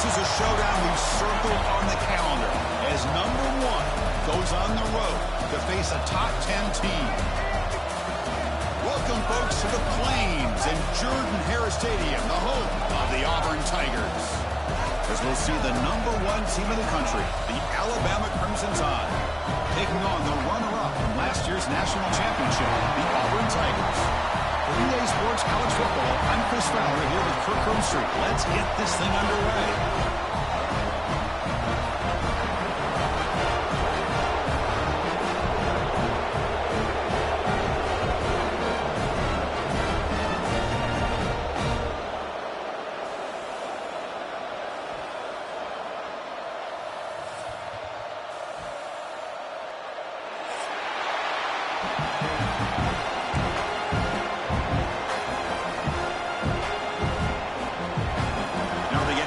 This is a showdown we've circled on the calendar as number one goes on the road to face a top 10 team. Welcome, folks, to the Plains and Jordan-Hare Stadium, the home of the Auburn Tigers. As we'll see the number one team in the country, the Alabama Crimson Tide, taking on the runner-up from last year's national championship, the Auburn Tigers. For EA Sports College Football, I'm Chris Fowler here with Kirk Street. Let's get this thing underway.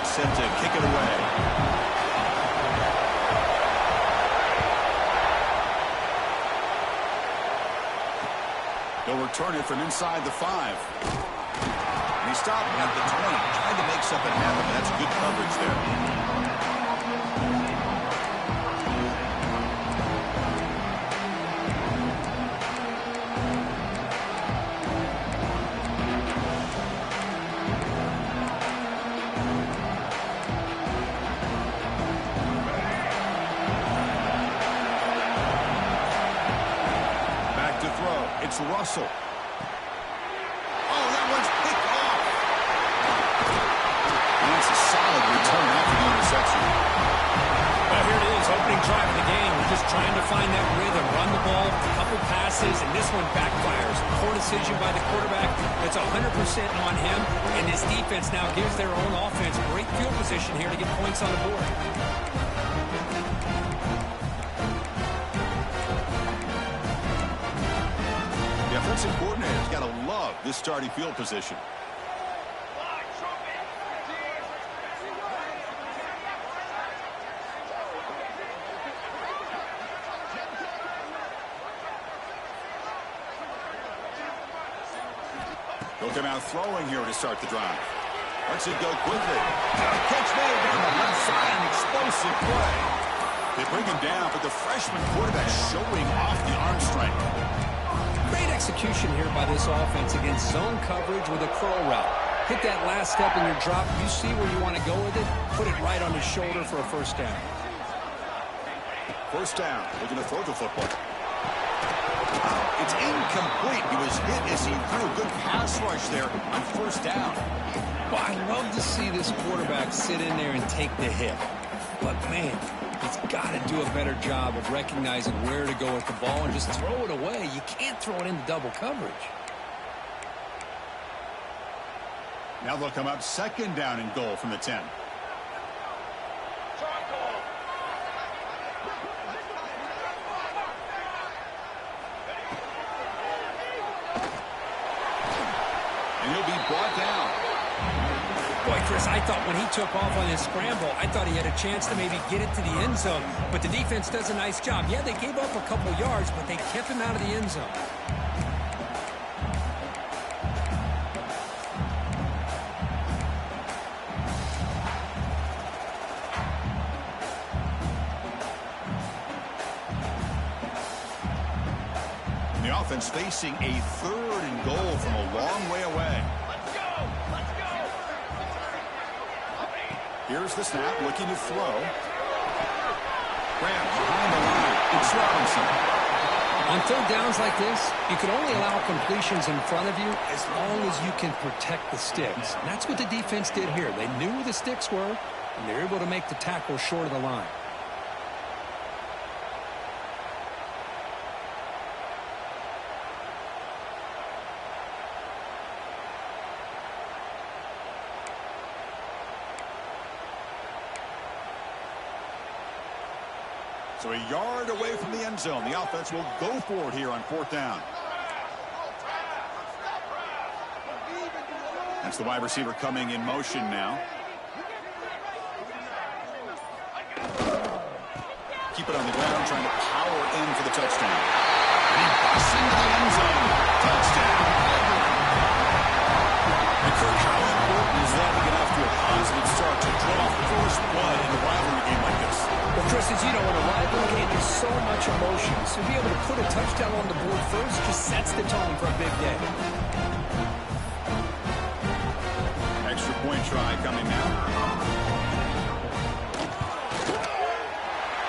Set to kick it away. They'll return it from inside the 5. And he stopped at the 20. Tried to make something happen. That's good coverage there. It's Russell. Oh, that one's picked off. And that's a solid return after the interception. Well, here it is, opening drive of the game. We're just trying to find that rhythm, run the ball, a couple passes, and this one backfires. Poor decision by the quarterback. It's 100% on him, and this defense now gives their own offense great field position here to get points on the board. Offensive coordinator's got to love this starting field position. They'll come out throwing here to start the drive. Let's it go quickly. Catch made down the left side, an explosive play. They bring him down, but the freshman quarterback showing off the arm strength. Great execution here by this offense against zone coverage with a curl route. Hit that last step in your drop. You see where you want to go with it. Put it right on his shoulder for a first down. First down. Looking to throw the football. It's incomplete. He was hit as he threw a good pass rush there on first down. Well, I love to see this quarterback sit in there and take the hit. But, man, he's got to do a better job of recognizing where to go with the ball and just throw it away. You can't throw it into double coverage. Now they'll come up second down and goal from the 10. And he'll be brought down. Boy, Chris, I thought when he took off on his scramble, I thought he had a chance to maybe get it to the end zone. But the defense does a nice job. Yeah, they gave up a couple yards, but they kept him out of the end zone. The offense facing a 3rd and goal from a long way away. Here's the snap, looking to throw. Grant behind the line. It's Robinson. On third downs like this, you can only allow completions in front of you as long as you can protect the sticks. And that's what the defense did here. They knew where the sticks were, and they were able to make the tackle short of the line. So a yard away from the end zone. The offense will go for it here on 4th down. That's the wide receiver coming in motion now. Keep it on the ground, trying to power in for the touchdown. And he busts into the end zone. Touchdown. And Kirk, how important is that to get off to a positive start to draw Chris, as you know, in a rivalry game, there's so much emotion. So to be able to put a touchdown on the board first just sets the tone for a big day. Extra point try coming now.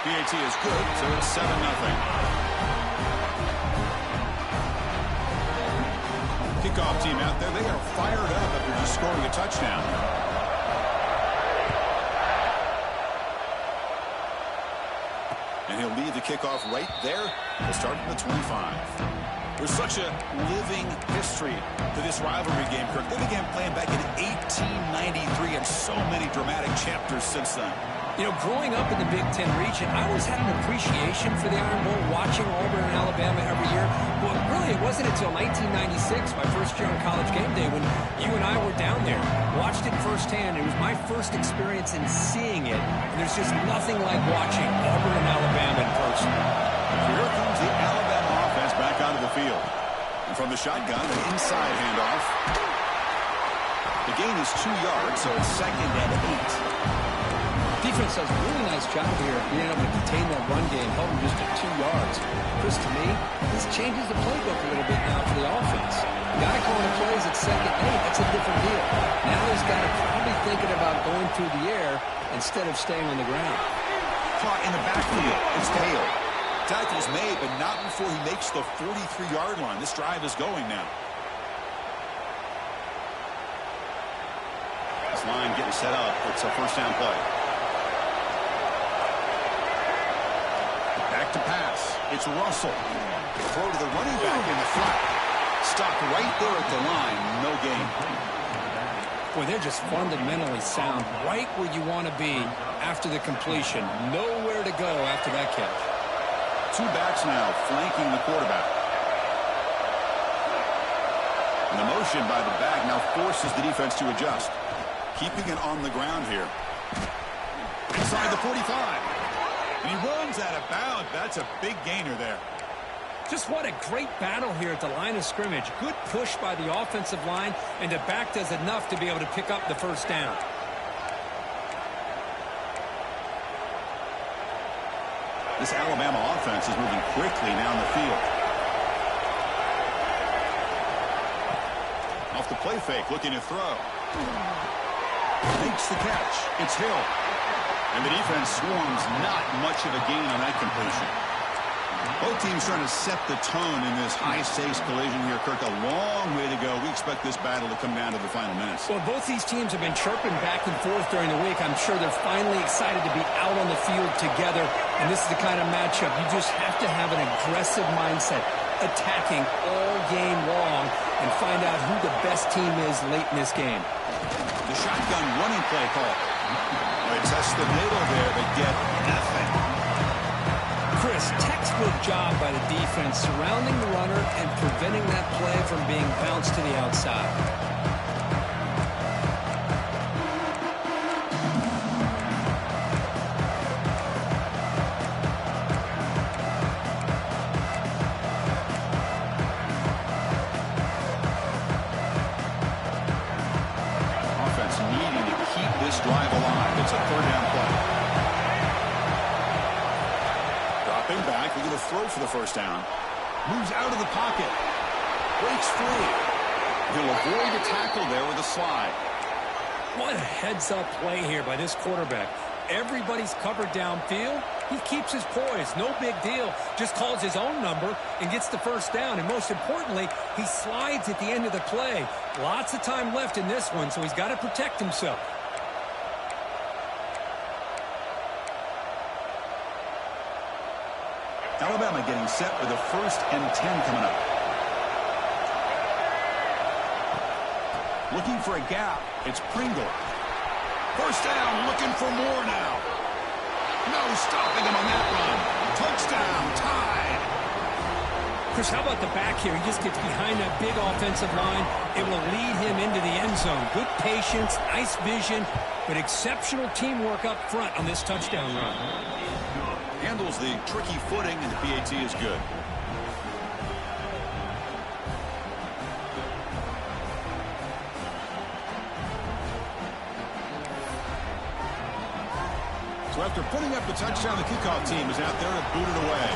PAT is good, so it's 7-0. Kickoff team out there, they are fired up after just scoring a touchdown. And he'll lead the kickoff right there. We'll start from the 25. There's such a living history to this rivalry game, Kirk. They began playing back in 1893 and so many dramatic chapters since then. You know, growing up in the Big Ten region, I always had an appreciation for the Iron Bowl, watching Auburn and Alabama every year. But really, it wasn't until 1996, my first year on College Game Day, when you and I were down there, watched it firsthand. It was my first experience in seeing it, and there's just nothing like watching Auburn and Alabama in person. Here comes the Alabama offense back onto the field. And from the shotgun, an inside handoff. The gain is 2 yards, so it's 2nd and 8. Defense does a really nice job here being able to contain that run game, held him just at 2 yards. Chris, to me, this changes the playbook a little bit now for the offense. The guy calling plays at 2nd and 8, that's a different deal. Now he's got to probably thinking about going through the air instead of staying on the ground. Caught in the backfield. It's Dale. Tackle's made, but not before he makes the 43-yard line. This drive is going now. This line getting set up. It's a first down play. Back to pass. It's Russell. Throw to the running back in the flat. Stopped right there at the line. No gain. Boy, they're just fundamentally sound right where you want to be after the completion. Nowhere to go after that catch. 2 backs now flanking the quarterback. And the motion by the back now forces the defense to adjust. Keeping it on the ground here. Inside the 45. And he runs out of bounds. That's a big gainer there. Just what a great battle here at the line of scrimmage. Good push by the offensive line, and the back does enough to be able to pick up the first down. This Alabama offense is moving quickly down the field. Off the play fake, looking to throw. Makes the catch. It's Hill. And the defense swarms, not much of a gain on that completion. Both teams trying to set the tone in this high-stakes collision here, Kirk. A long way to go. We expect this battle to come down to the final minutes. Well, both these teams have been chirping back and forth during the week. I'm sure they're finally excited to be out on the field together. And this is the kind of matchup you just have to have an aggressive mindset, attacking all game long, and find out who the best team is late in this game. The shotgun running play call. They test the middle there, but get nothing. Chris, textbook job by the defense surrounding the runner and preventing that play from being bounced to the outside. Offense needing to keep this drive alive. It's a 3rd down play. Back, we're going to throw for the first down. Moves out of the pocket. Breaks free. He'll avoid a tackle there with a slide. What a heads-up play here by this quarterback. Everybody's covered downfield. He keeps his poise. No big deal. Just calls his own number and gets the first down. And most importantly, he slides at the end of the play. Lots of time left in this one, so he's got to protect himself. Alabama getting set for the 1st and 10 coming up. Looking for a gap. It's Pringle. First down, looking for more now. No stopping him on that run. Touchdown, tied. Chris, how about the back here? He just gets behind that big offensive line. It will lead him into the end zone. Good patience, nice vision, but exceptional teamwork up front on this touchdown run. Handles the tricky footing, and the PAT is good. So after putting up the touchdown, the kickoff team is out there to boot it away.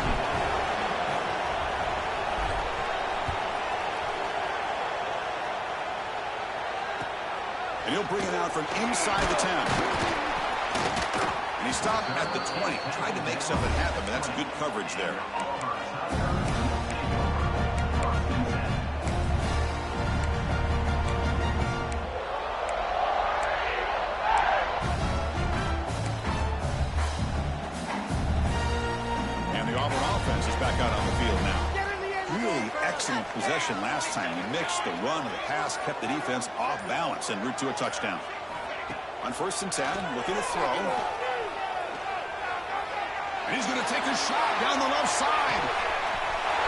And he'll bring it out from inside the 10. And he stopped at the 20. Tried to make something happen, but that's good coverage there. And the Auburn offense is back out on the field now. Really excellent possession last time. You mixed the run and the pass, kept the defense off balance en route to a touchdown. On 1st and 10, looking to throw. And he's going to take a shot down the left side.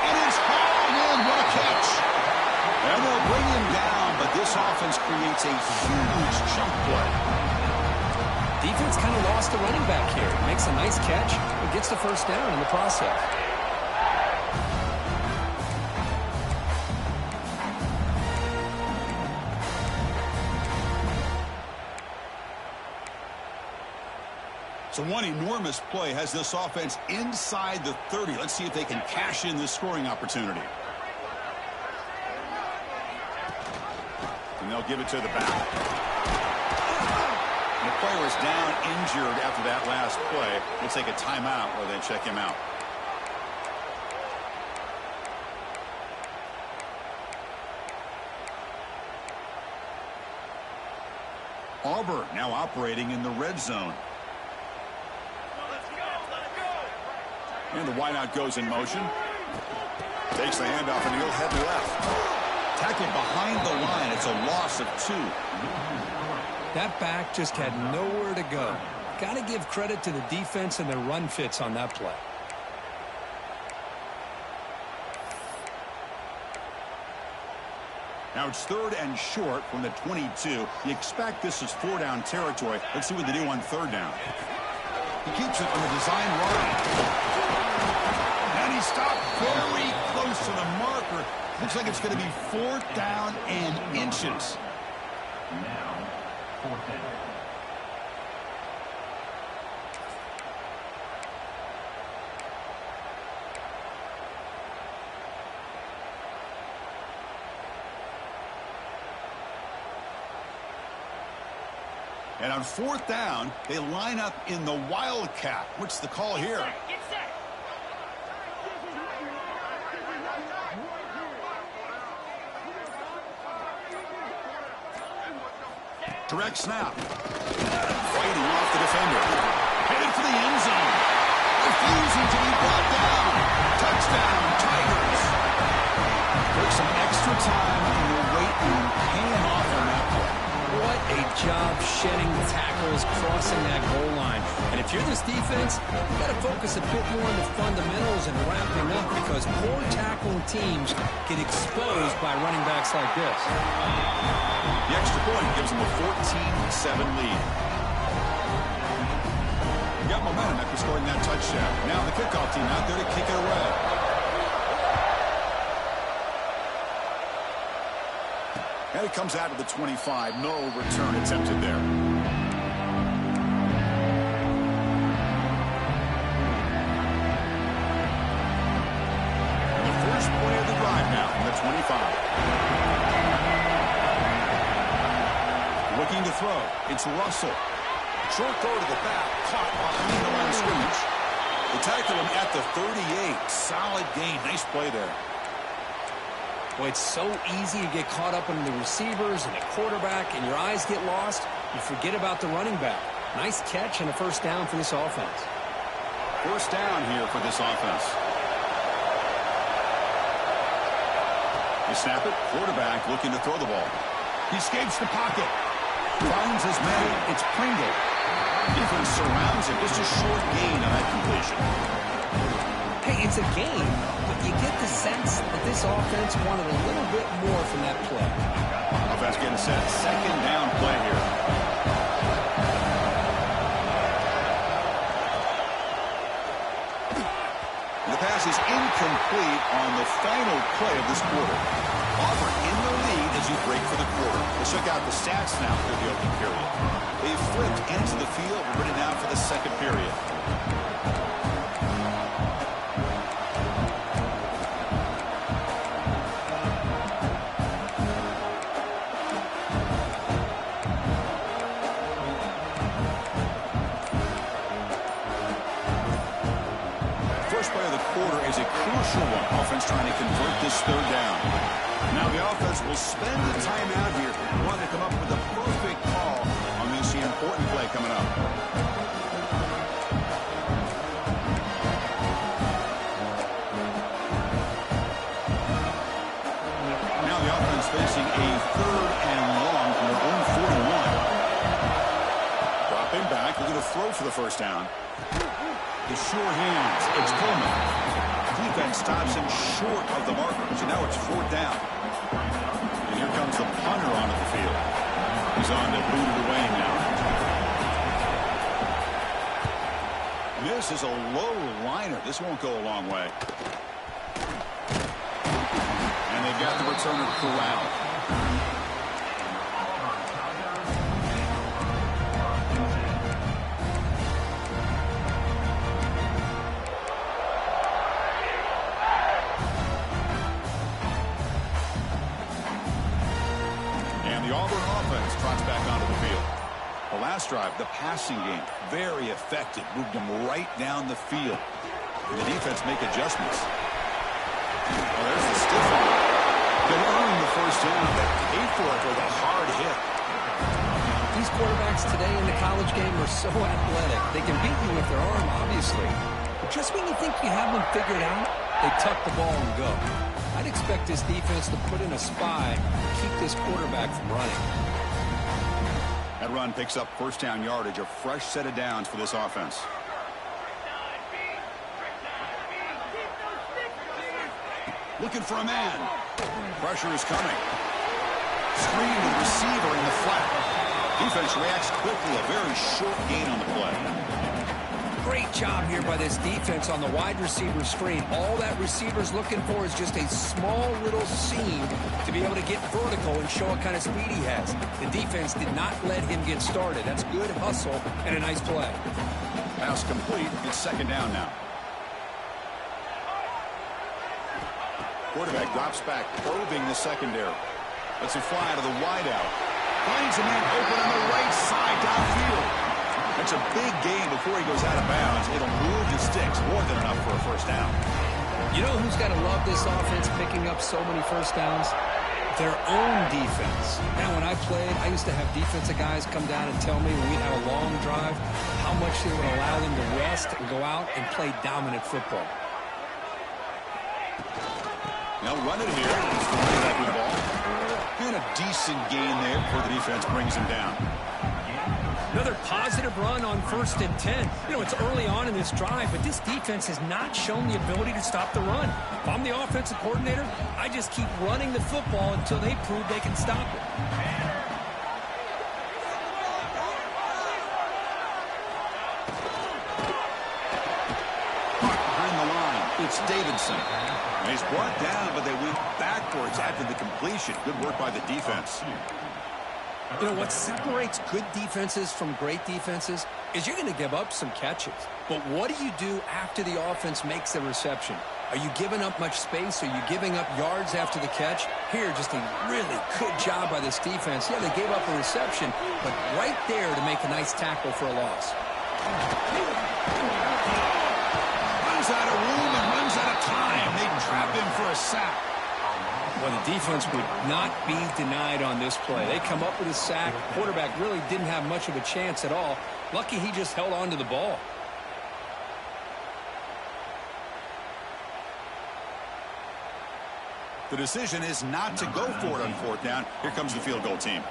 And it's hauled in. What a catch. And they'll bring him down, but this offense creates a huge chunk play. Defense kind of lost the running back here. Makes a nice catch, but gets the first down in the process. So one enormous play has this offense inside the 30. Let's see if they can cash in this scoring opportunity. And they'll give it to the back. And the player is down injured after that last play. We'll take a timeout or they check him out. Auburn now operating in the red zone. And the wideout goes in motion. Takes the handoff and he'll head left. Tackled behind the line. It's a loss of 2. That back just had nowhere to go. Got to give credit to the defense and their run fits on that play. Now it's 3rd and short from the 22. You expect this is 4-down territory. Let's see what they do on 3rd down. He keeps it on the design line. And he stopped very close to the marker. Looks like it's going to be 4th down and inches. Now, 4th down. And on 4th down, they line up in the Wildcat. What's the call here? Get set. Direct snap. Fighting off the defender. Headed for the end zone. Refusing to be brought down. Touchdown, Tigers. Took some extra time in the weight room, paying off on that play. What a job shedding tackles, crossing that goal line. And if you're this defense, you've got to focus a bit more on the fundamentals and wrapping up because poor tackling teams get exposed by running backs like this. The extra point gives them a 14-7 lead. We got momentum after scoring that touchdown. Now the kickoff team out there to kick it away. And it comes out to the 25. No return attempted there. And the first play of the drive now from the 25. Looking to throw. It's Russell. Short throw to the back. Caught behind the line of scrimmage. They tackle him at the 38. Solid gain. Nice play there. Boy, it's so easy to get caught up in the receivers and the quarterback, and your eyes get lost. You forget about the running back. Nice catch and a first down for this offense. First down here for this offense. They snap it. Quarterback looking to throw the ball. He escapes the pocket. Finds his man. It's Pringle. Defense surrounds him. Just a short gain on that completion. Hey, it's a game, but you get the sense that this offense wanted a little bit more from that play. Offense getting set. 2nd down play here. The pass is incomplete on the final play of this quarter. Auburn in the lead as you break for the quarter. The check out the stats now for the opening period. They flipped into the field, ready now for the second period. Is a crucial one. Offense trying to convert this third down. Now the offense will spend the timeout here, wanting to come up with the perfect call on this important play coming up. Now the offense facing a third and long from their own 41. Dropping back, looking to throw for the first down. The sure hands. It's Coleman. Defense stops him short of the marker. So now it's fourth down. And here comes the punter onto the field. He's on to boot it away now. This is a low liner. This won't go a long way. And they've got the returner corralled. Auburn offense trots back onto the field. The last drive, the passing game, very effective. Moved them right down the field. And the defense make adjustments. Oh, there's the stiff arm. They'll earn the first down, but pay for it with a hard hit. These quarterbacks today in the college game are so athletic. They can beat you with their arm, obviously. But just when you think you have them figured out, they tuck the ball and go. I'd expect this defense to put in a spy and keep this quarterback from running. That run picks up first down yardage, a fresh set of downs for this offense. Looking for a man. Pressure is coming. Screen to the receiver in the flat. Defense reacts quickly, a very short gain on the play. Great job here by this defense on the wide receiver screen. All that receiver's looking for is just a small little seam to be able to get vertical and show what kind of speed he has. The defense did not let him get started. That's good hustle and a nice play. Pass complete. It's second down now. Quarterback drops back, probing the secondary. Lets it fly to the wideout. Finds a man open on the right side downfield. That's a big gain before he goes out of bounds. It'll move the sticks, more than enough for a first down. You know who's got to love this offense picking up so many first downs? Their own defense. Now, when I played, I used to have defensive guys come down and tell me when we had a long drive how much they would allow them to rest and go out and play dominant football. Now run it here. Back with the ball. And a decent gain there before the defense brings him down. Another positive run on 1st and 10. You know, it's early on in this drive, but this defense has not shown the ability to stop the run. If I'm the offensive coordinator, I just keep running the football until they prove they can stop it. Behind the line, it's Davidson. And he's brought down, but they went backwards after the completion. Good work by the defense. You know, what separates good defenses from great defenses is you're going to give up some catches. But what do you do after the offense makes the reception? Are you giving up much space? Are you giving up yards after the catch? Here, just a really good job by this defense. Yeah, they gave up a reception, but right there to make a nice tackle for a loss. Runs out of room and runs out of time. They trap him for a sack. Well, the defense would not be denied on this play. They come up with a sack. The quarterback really didn't have much of a chance at all. Lucky he just held on to the ball. The decision is not to go for it on fourth down. Here comes the field goal team.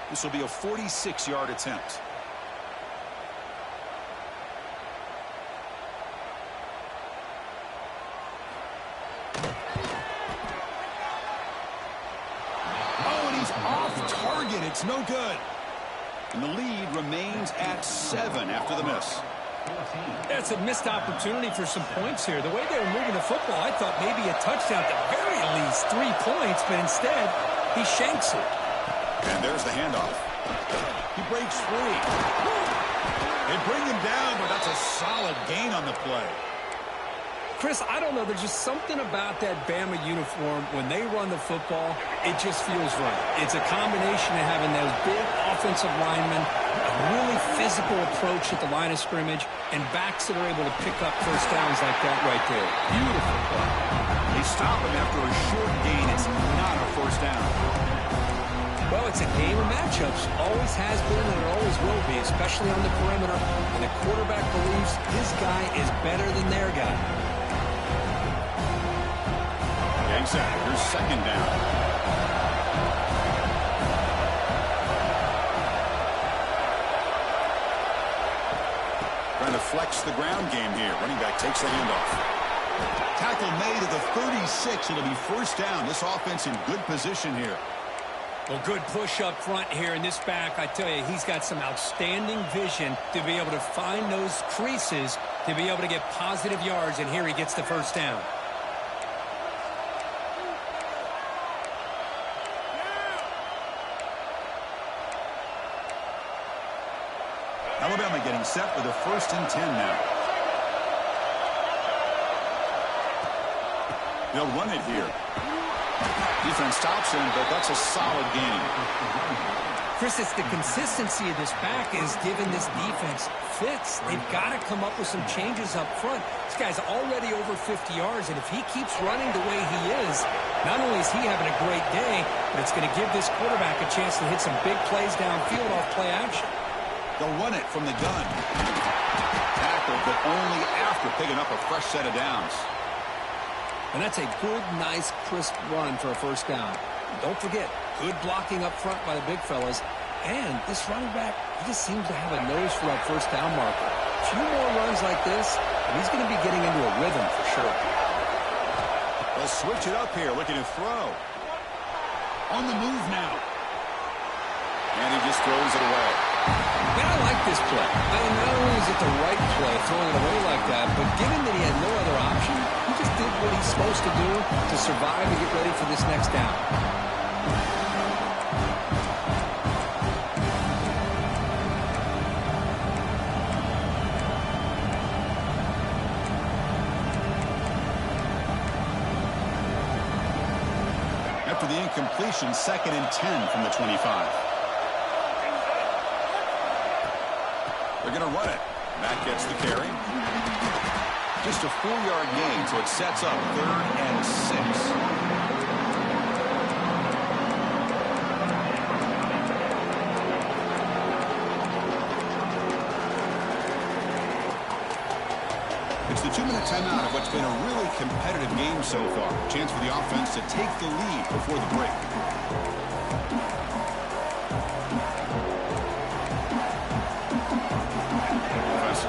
This will be a 46-yard attempt. It's no good. And the lead remains at 7 after the miss. That's a missed opportunity for some points here. The way they were moving the football, I thought maybe a touchdown, at the very least 3 points, but instead he shanks it. And there's the handoff. He breaks free. They bring him down, but that's a solid gain on the play. Chris, I don't know. There's just something about that Bama uniform. When they run the football, it just feels right. It's a combination of having those big offensive linemen, a really physical approach at the line of scrimmage, and backs that are able to pick up first downs like that right there. Beautiful play. They stop him after a short gain. It's not a first down. Well, it's a game of matchups. Always has been and it always will be, especially on the perimeter. And the quarterback believes his guy is better than their guy. Exactly. Here's second down. Trying to flex the ground game here. Running back takes the handoff. Tackle made at the 36. It'll be first down. This offense in good position here. Well, good push up front here in this back. I tell you, he's got some outstanding vision to be able to find those creases, to be able to get positive yards, and here he gets the first down. Alabama getting set with a 1st and 10 now. They'll run it here. Defense stops him, but that's a solid game. Chris, it's the consistency of this back is giving this defense fits. They've got to come up with some changes up front. This guy's already over 50 yards, and if he keeps running the way he is, not only is he having a great day, but it's going to give this quarterback a chance to hit some big plays downfield off play action. They'll run it from the gun. Tackled, but only after picking up a fresh set of downs. And that's a good, nice, crisp run for a first down. Don't forget, good blocking up front by the big fellas. And this running back, he just seems to have a nose for that first down marker. A few more runs like this, and he's going to be getting into a rhythm for sure. They'll switch it up here, looking to throw. On the move now. And he just throws it away. Man, I like this play. I mean, not only is it the right play, throwing it away like that, but given that he had no other option, he just did what he's supposed to do to survive and get ready for this next down. After the incompletion, 2nd and 10 from the 25. They're going to run it. That gets the carry. Just a 4-yard gain, so it sets up 3rd and 6. It's the 2-minute timeout of what's been a really competitive game so far. Chance for the offense to take the lead before the break.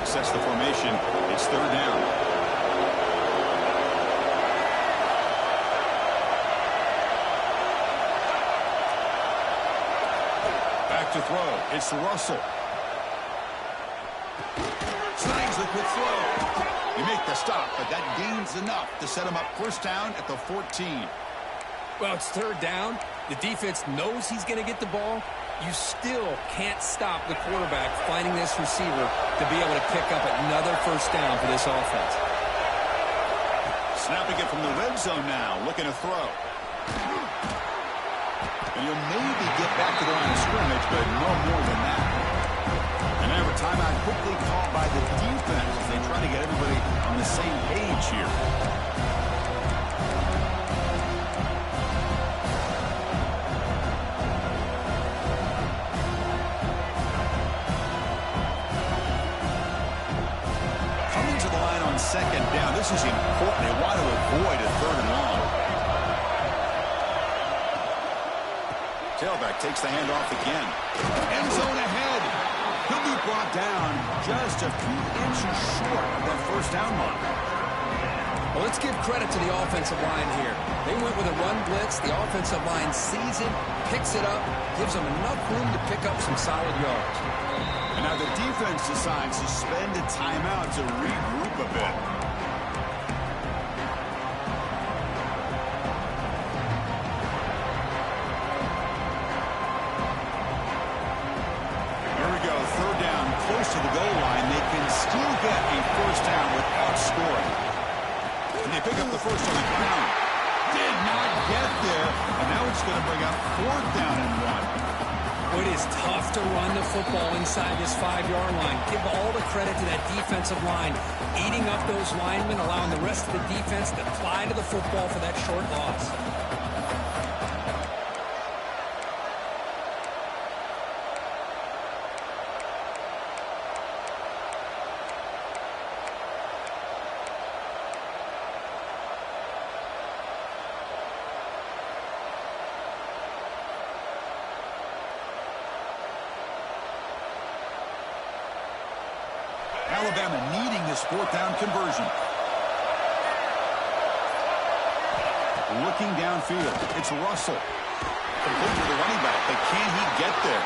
Sets the formation. It's 3rd down. Back to throw. It's Russell. Snags the quick throw. You make the stop, but that gains enough to set him up first down at the 14. Well, it's 3rd down. The defense knows he's going to get the ball. You still can't stop the quarterback finding this receiver to be able to pick up another first down for this offense. Snapping it from the red zone now, looking to throw. And he'll maybe get back to the line of scrimmage, but no more than that. And now a timeout quickly called by the defense as they try to get everybody on the same page here. Second down. This is important. They want to avoid a 3rd and long. Tailback takes the handoff again. End zone ahead. He'll be brought down just a few inches short of that first down mark. Well, let's give credit to the offensive line here. They went with a run blitz. The offensive line sees it, picks it up, gives them enough room to pick up some solid yards. And now the defense decides to spend a timeout to regroup a bit. to the goal line, they can still get a first down without scoring. And they pick up the first on the ground. Did not get there, and now it's going to bring up 4th down and 1. It is tough to run the football inside this 5-yard line. Give all the credit to that defensive line, eating up those linemen, allowing the rest of the defense to fly to the football for that short loss. Alabama needing this 4th down conversion. Looking downfield. It's Russell. Complete to the running back, but can he get there?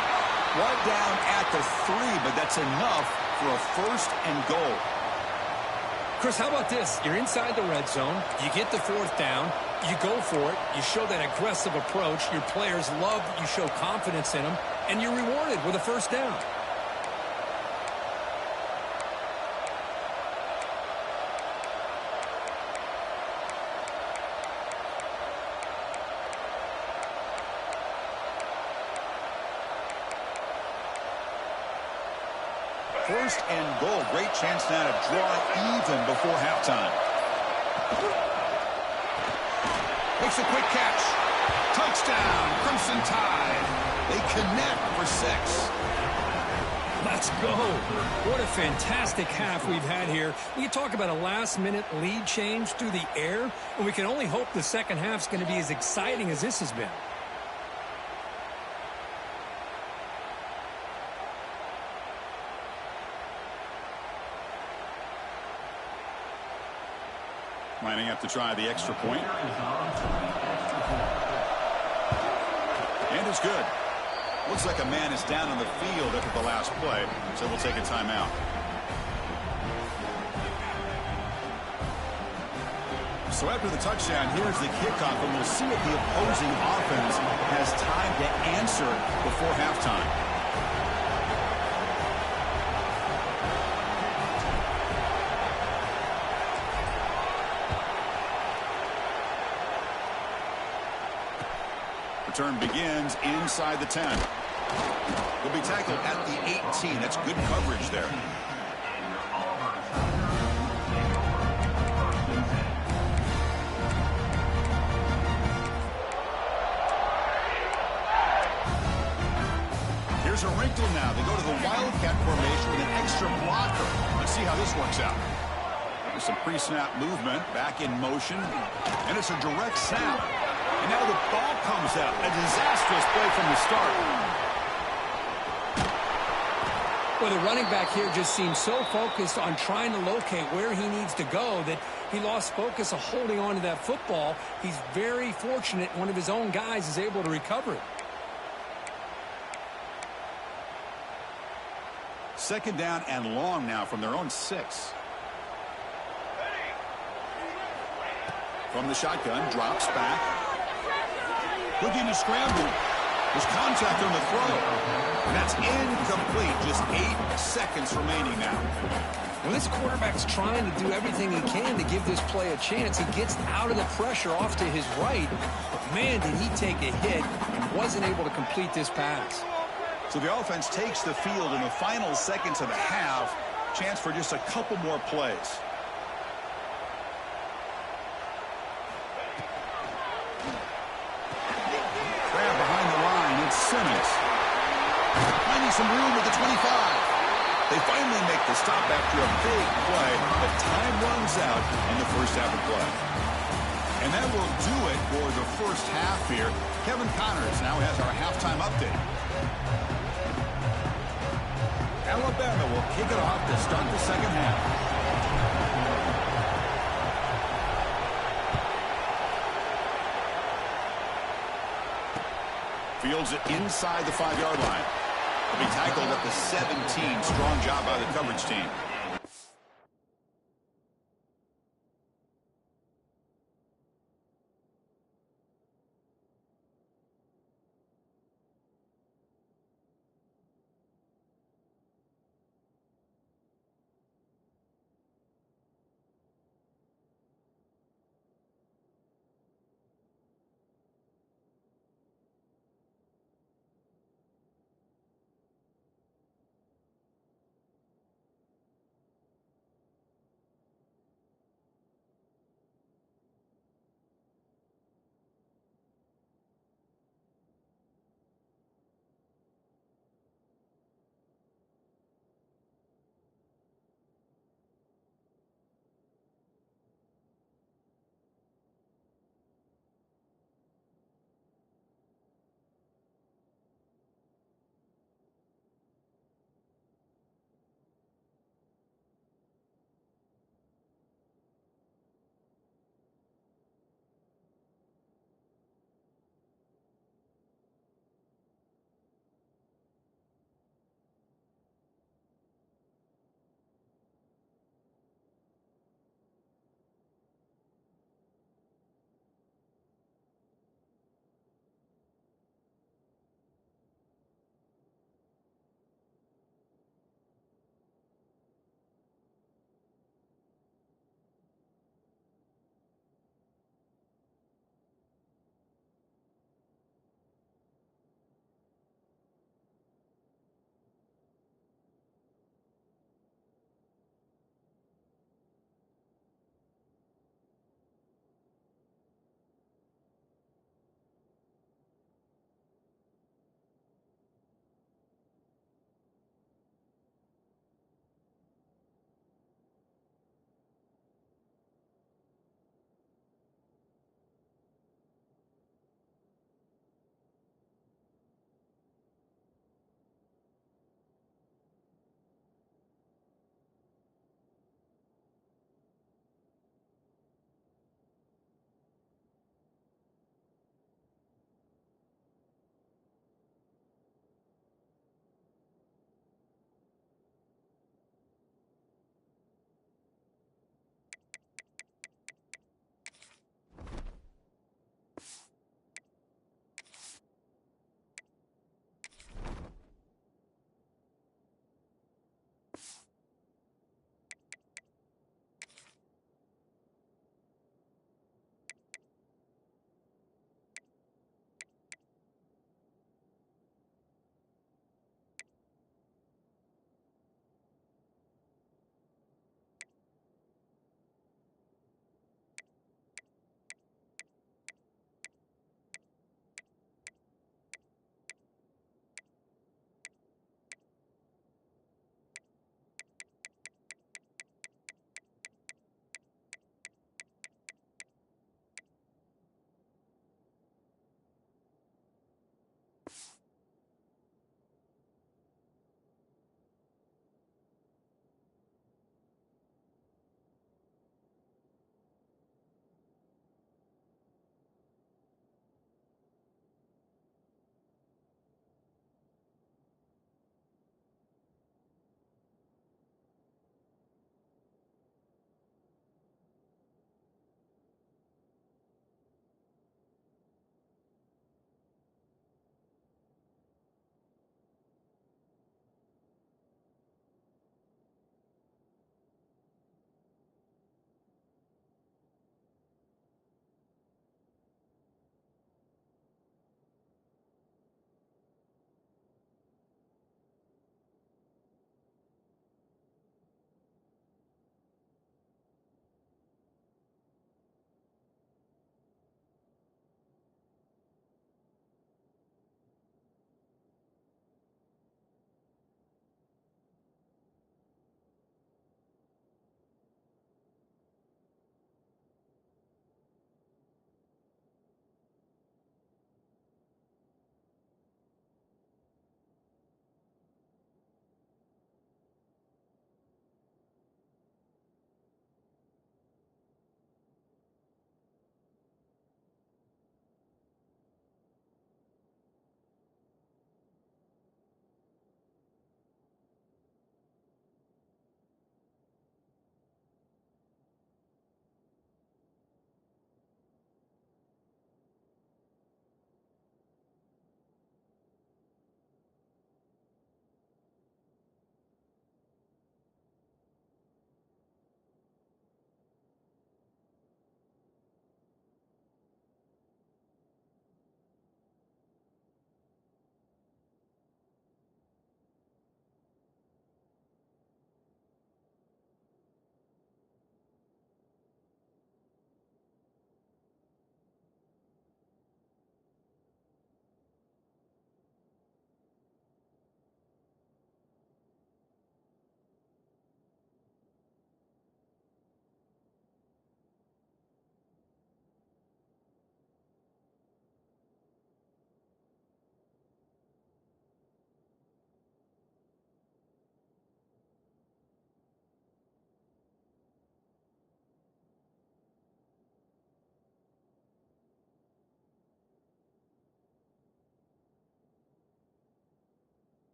Right down at the 3, but that's enough for a 1st and goal. Chris, how about this? You're inside the red zone. You get the 4th down. You go for it. You show that aggressive approach. Your players love that you show confidence in them, and you're rewarded with a 1st down. First and goal. Great chance now to draw even before halftime. Makes a quick catch. Touchdown, Crimson Tide. They connect for 6. Let's go. What a fantastic half we've had here. We talk about a last-minute lead change through the air, and we can only hope the second half's going to be as exciting as this has been. Lining up to try the extra point. And it's good. Looks like a man is down on the field after the last play, so we'll take a timeout. So after the touchdown, here's the kickoff, and we'll see if the opposing offense has time to answer before halftime. Return begins inside the 10. Will be tackled at the 18. That's good coverage there. Here's a wrinkle now. They go to the Wildcat formation with an extra blocker. Let's see how this works out. There's some pre-snap movement, back in motion, and it's a direct snap. And now the ball comes out. A disastrous play from the start. Well, the running back here just seems so focused on trying to locate where he needs to go that he lost focus of holding on to that football. He's very fortunate one of his own guys is able to recover it. Second down and long now from their own 6. From the shotgun, drops back. Looking to scramble. There's contact on the throw. And that's incomplete. Just 8 seconds remaining now. Well, this quarterback's trying to do everything he can to give this play a chance. He gets out of the pressure off to his right. But, man, did he take a hit and wasn't able to complete this pass. So the offense takes the field in the final seconds of the half. Chance for just a couple more plays. Simmons. Finding some room at the 25. They finally make the stop after a big play, but time runs out in the first half of play. And that will do it for the first half here. Kevin Connors now has our halftime update. Alabama will kick it off to start the second half. Fields it inside the 5-yard line. He'll be tackled at the 17. Strong job by the coverage team.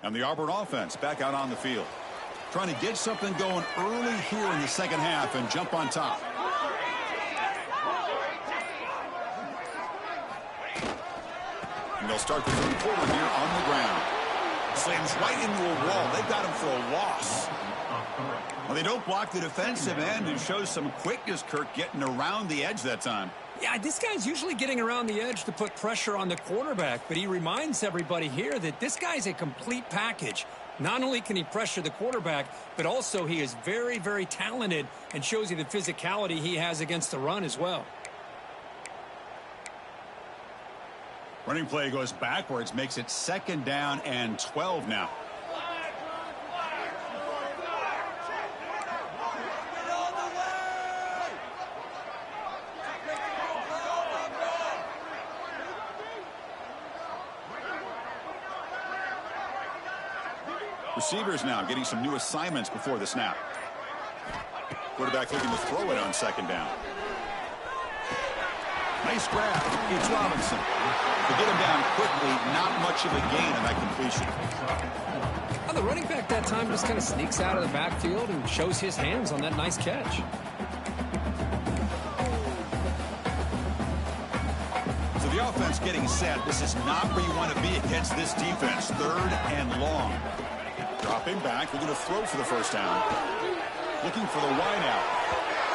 And the Auburn offense back out on the field, trying to get something going early here in the second half and jump on top. And they'll start the third quarter here on the ground. Slams right into a wall. They've got him for a loss. Well, they don't block the defensive end and shows some quickness, Kirk, getting around the edge that time. Yeah, this guy's usually getting around the edge to put pressure on the quarterback, but he reminds everybody here that this guy's a complete package. Not only can he pressure the quarterback, but also he is very, very talented and shows you the physicality he has against the run as well. Running play goes backwards, makes it 2nd down and 12 now. Receivers now getting some new assignments before the snap. Quarterback looking to throw it on 2nd down. Nice grab. It's Robinson. To get him down quickly, not much of a gain on that completion. Well, the running back that time just kind of sneaks out of the backfield and shows his hands on that nice catch. So the offense getting set. This is not where you want to be against this defense. 3rd and long. Dropping back, looking to throw for the 1st down. Looking for the wide out.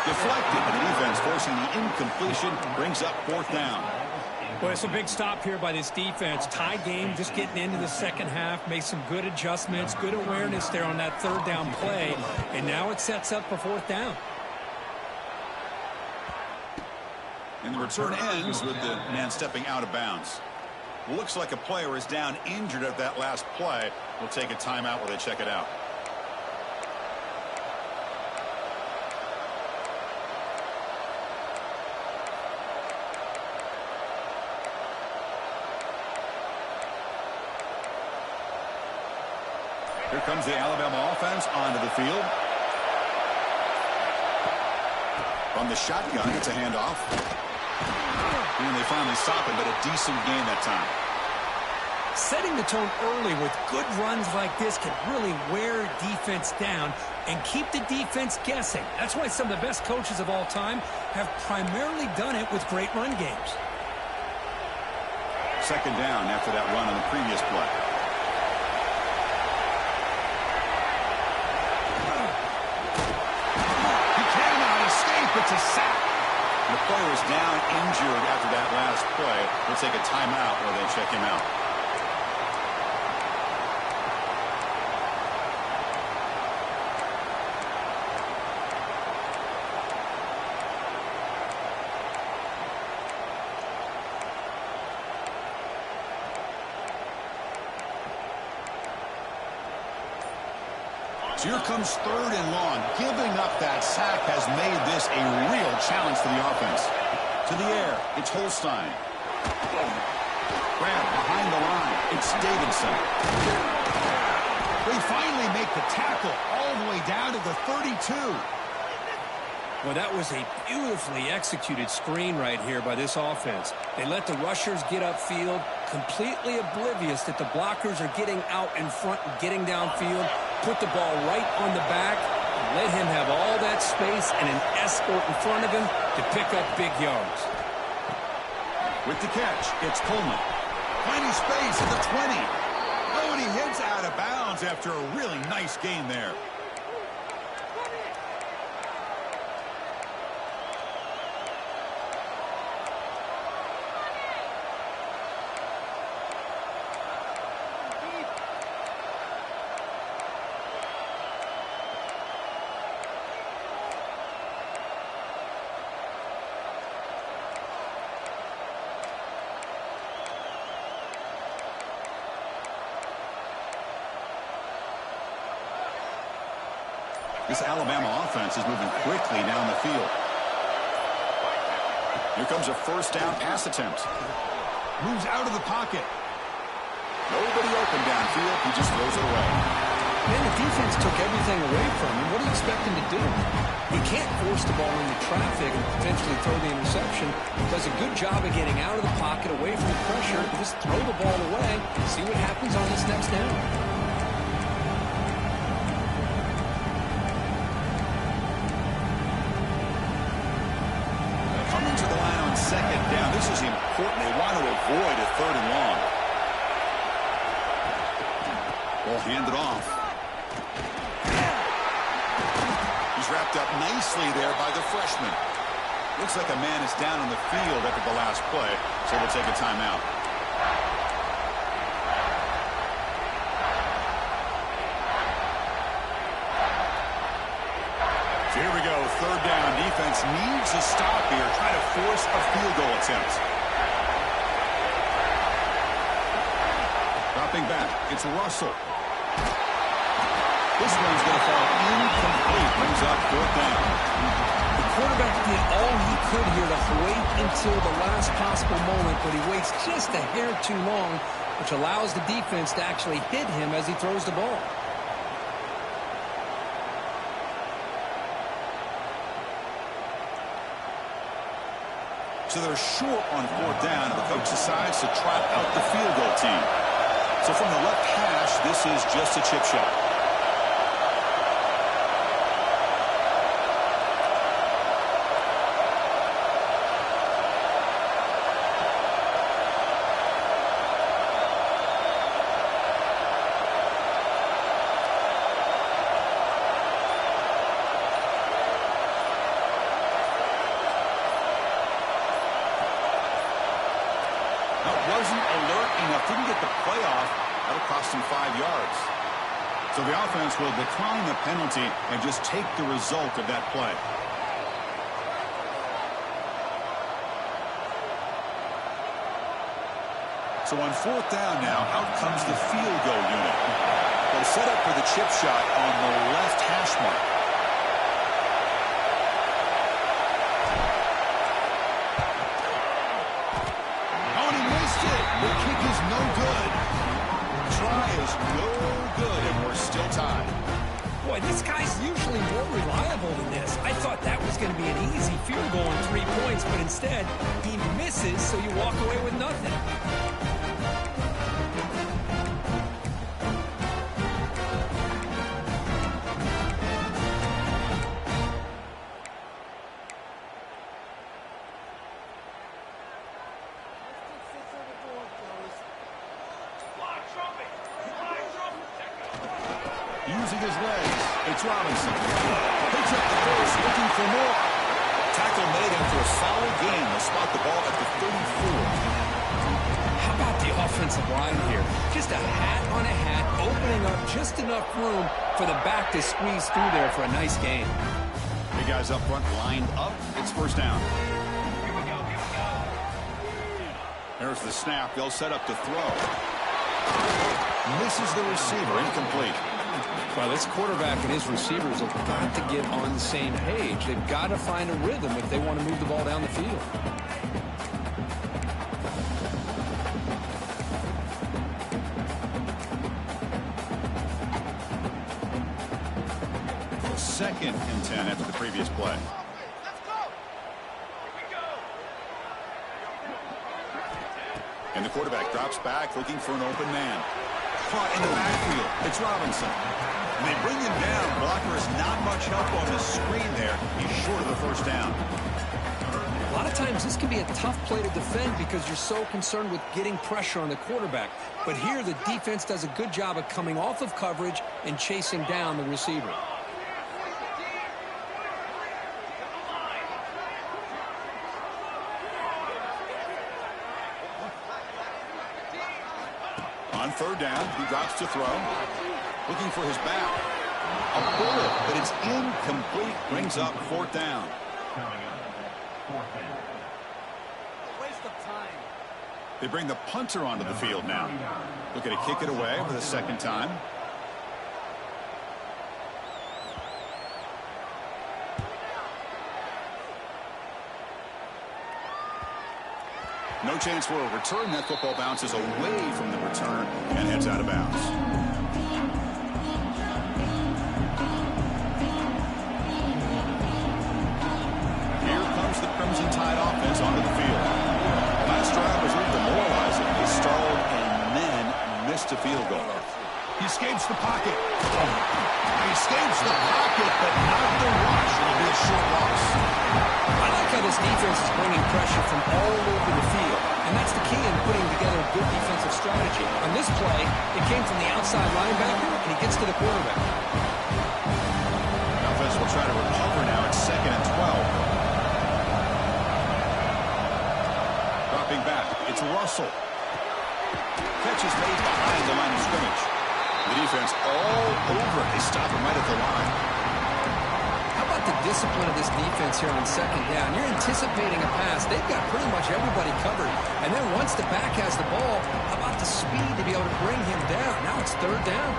Deflected, and the defense forcing the incompletion, brings up 4th down. Well, it's a big stop here by this defense. Tie game, just getting into the second half, made some good adjustments, good awareness there on that 3rd down play, and now it sets up for 4th down. And the return ends with the man stepping out of bounds. Looks like a player is down injured at that last play. We'll take a timeout while they check it out. Here comes the Alabama offense onto the field. From the shotgun, it's a handoff. And they finally stop it, but a decent gain that time. Setting the tone early with good runs like this can really wear defense down and keep the defense guessing. That's why some of the best coaches of all time have primarily done it with great run games. 2nd down after that run on the previous play. He cannot escape. It's a sack. The player is down injured after that last play. We'll take a timeout while they check him out. So here comes 3rd and long. Giving up that sack has made this a real challenge for the offense. To the air, it's Holstein. Grab behind the line. It's Davidson. They finally make the tackle all the way down to the 32. Well, that was a beautifully executed screen right here by this offense. They let the rushers get upfield, completely oblivious that the blockers are getting out in front and getting downfield, put the ball right on the back, and let him have all that space and an escort in front of him to pick up big yards. With the catch, it's Coleman. Plenty space at the 20. Oh, and he hits out of bounds after a really nice gain there. This Alabama offense is moving quickly down the field. Here comes a 1st down pass attempt. Moves out of the pocket. Nobody open downfield. He just throws it away. Man, the defense took everything away from him. What do you expect him to do? He can't force the ball into traffic and potentially throw the interception. Does a good job of getting out of the pocket, away from the pressure, and just throw the ball away. See what happens on this next down. avoid a 3rd and long. Ball handed off. He's wrapped up nicely there by the freshman. Looks like a man is down on the field after the last play, so we'll take a timeout. So here we go, 3rd down. Defense needs a stop here, try to force a field goal attempt. Dropping back, it's Russell. This one's going to fall incomplete. Brings up 4th down. The quarterback did all he could here to wait until the last possible moment, but he waits just a hair too long, which allows the defense to actually hit him as he throws the ball. So they're short on 4th down, and the coach decides to trot out the field goal team. So from the left hash, this is just a chip shot. Wasn't alert enough, didn't get the playoff. That'll cost him 5 yards. So the offense will decline the penalty and just take the result of that play. So on 4th down now, out comes the field goal unit. They'll set up for the chip shot on the left hash mark. The kick is no good. Try is no good, and we're still tied. Boy, this guy's usually more reliable than this. I thought that was going to be an easy field goal on 3 points, but instead, he misses, so you walk away with nothing. Using his legs, it's Robinson. Picks up the first, looking for more. Tackle made after a solid gain. They'll spot the ball at the 34. How about the offensive line here? Just a hat on a hat, opening up just enough room for the back to squeeze through there for a nice gain. Big guys up front lined up. It's 1st down. There's the snap. They'll set up to throw. Misses the receiver, incomplete. Well, this quarterback and his receivers have got to get on the same page. They've got to find a rhythm if they want to move the ball down the field. So 2nd and 10 after the previous play. And the quarterback drops back, looking for an open man. Caught in the backfield. It's Robinson. And they bring him down. Blocker is not much help on the screen there. He's short of the 1st down. A lot of times this can be a tough play to defend because you're so concerned with getting pressure on the quarterback. But here the defense does a good job of coming off of coverage and chasing down the receiver. On 3rd down, he drops to throw. Looking for his back. A bullet, but it's incomplete. Brings up 4th down. Waste of time. They bring the punter onto the field now. Looking to kick it away for the 2nd time. No chance for a return. That football bounces away from the return and heads out of bounds. Here comes the Crimson Tide offense onto the field. Last drive was a little demoralizing. They stalled and then missed a field goal. He escapes the pocket. He escapes the pocket, but not the rush. It'll be a short loss. I like how this defense is bringing pressure from all over the field. And that's the key in putting together a good defensive strategy. On this play, it came from the outside linebacker, and he gets to the quarterback. The offense will try to recover now. It's 2nd and 12. Dropping back, it's Russell. Catch is made behind the line of scrimmage. The defense all over it. They stop him right at the line. How about the discipline of this defense here on 2nd down? You're anticipating a pass. They've got pretty much everybody covered. And then once the back has the ball, how about the speed to be able to bring him down? Now it's 3rd down.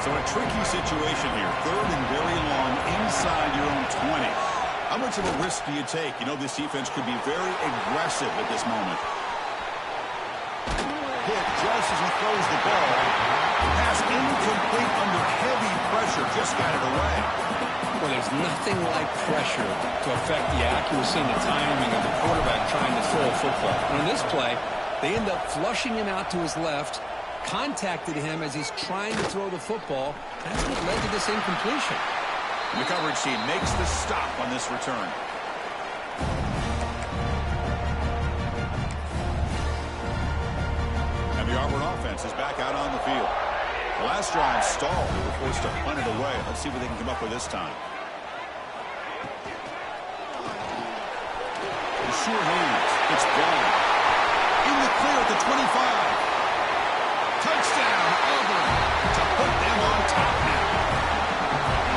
So a tricky situation here. 3rd and very long inside your own 20. How much of a risk do you take? You know this defense could be very aggressive at this moment. Hit just as he throws the ball. Pass incomplete under heavy pressure. Just got it away. Well, there's nothing like pressure to affect the accuracy and the timing of the quarterback trying to throw a football. And on this play, they end up flushing him out to his left, contacted him as he's trying to throw the football. That's what led to this incompletion. The coverage team makes the stop on this return. And the Auburn offense is back out on the field. The last drive stalled. They were forced to punt it away. Let's see what they can come up with this time. The sure hands. It's gone. In the clear at the 25. Touchdown, Auburn, to put them on top now.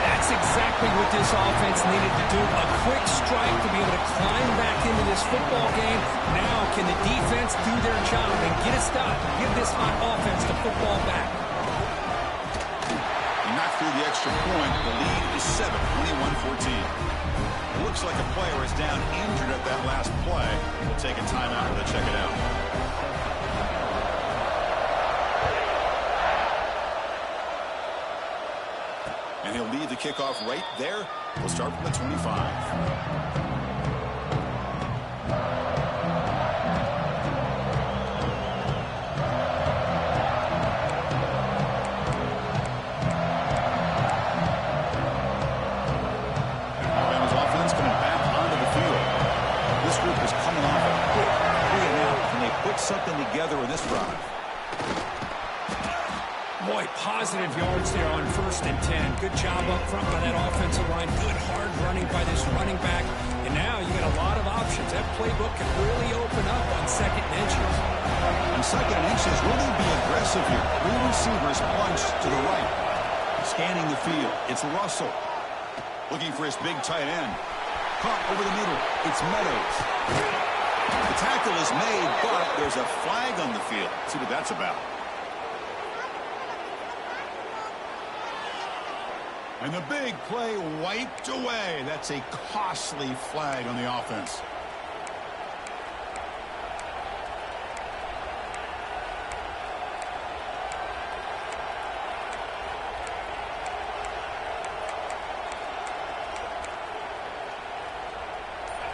That's exactly what this offense needed to do. A quick strike to be able to climb back into this football game. Now, can the defense do their job and get a stop? Give this hot offense the football back. He knocked through the extra point. The lead is 7, 21-14. Looks like a player is down injured at that last play. We'll take a timeout to check it out. And he'll lead the kickoff right there. We'll start from the 25. Something together in this drive. Boy, positive yards there on 1st and 10. Good job up front by that offensive line. Good hard running by this running back. And now you got a lot of options. That playbook can really open up on 2nd and inches. On 2nd and inches, really be aggressive here. 3 receivers punched to the right. Scanning the field. It's Russell. Looking for his big tight end. Caught over the middle. It's Meadows. The tackle is made, but there's a flag on the field. Let's see what that's about. And the big play wiped away. That's a costly flag on the offense.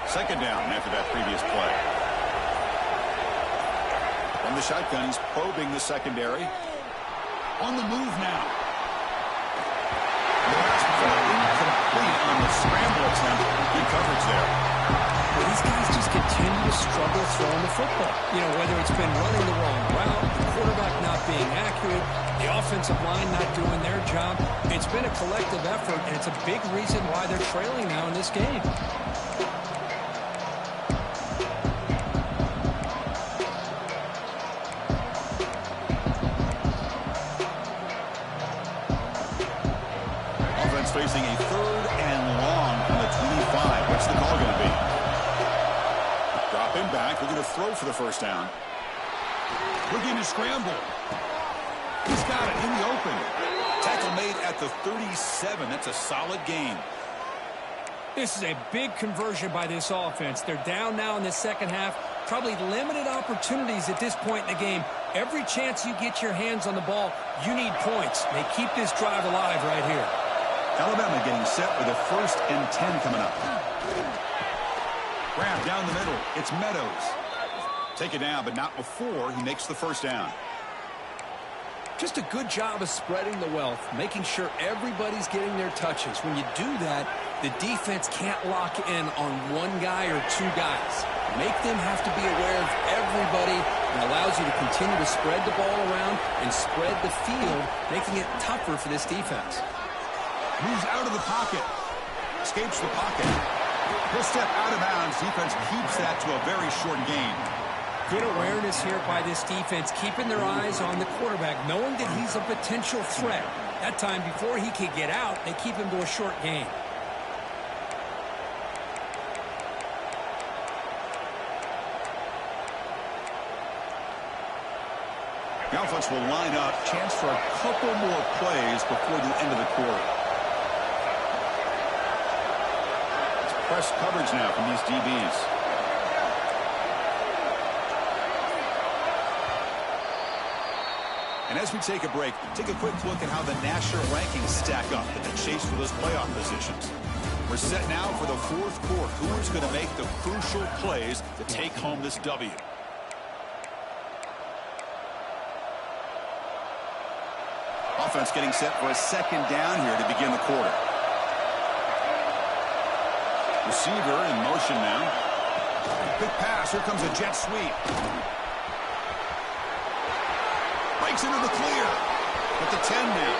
Second down after that previous play. From the shotgun, he's probing the secondary. On the move now. The pass incomplete on the scramble attempt. Good coverage there. Well, these guys just continue to struggle throwing the football. You know, whether it's been running the wrong route, the quarterback not being accurate, the offensive line not doing their job. It's been a collective effort, and it's a big reason why they're trailing now in this game. Facing a 3rd and long from the 25. What's the call going to be? Drop him back. We're going to throw for the 1st down. Looking to scramble. He's got it in the open. Tackle made at the 37. That's a solid gain. This is a big conversion by this offense. They're down now in the 2nd half. Probably limited opportunities at this point in the game. Every chance you get your hands on the ball, you need points. They keep this drive alive right here. Alabama getting set with a 1st and 10 coming up. Grab down the middle. It's Meadows. Take it down, but not before he makes the 1st down. Just a good job of spreading the wealth, making sure everybody's getting their touches. When you do that, the defense can't lock in on one guy or two guys. Make them have to be aware of everybody and allows you to continue to spread the ball around and spread the field, making it tougher for this defense. Moves out of the pocket. Escapes the pocket. He'll step out of bounds. Defense keeps that to a very short gain. Good awareness here by this defense, keeping their eyes on the quarterback, knowing that he's a potential threat. That time, before he could get out, they keep him to a short gain. The offense will line up. Chance for a couple more plays before the end of the quarter. It's press coverage now from these DBs. And as we take a break, take a quick look at how the national rankings stack up in the chase for those playoff positions. We're set now for the 4th quarter. Who is going to make the crucial plays to take home this W? Offense getting set for a 2nd down here to begin the quarter. Receiver in motion now. Quick pass. Here comes a jet sweep. Breaks into the clear. At the 10 now.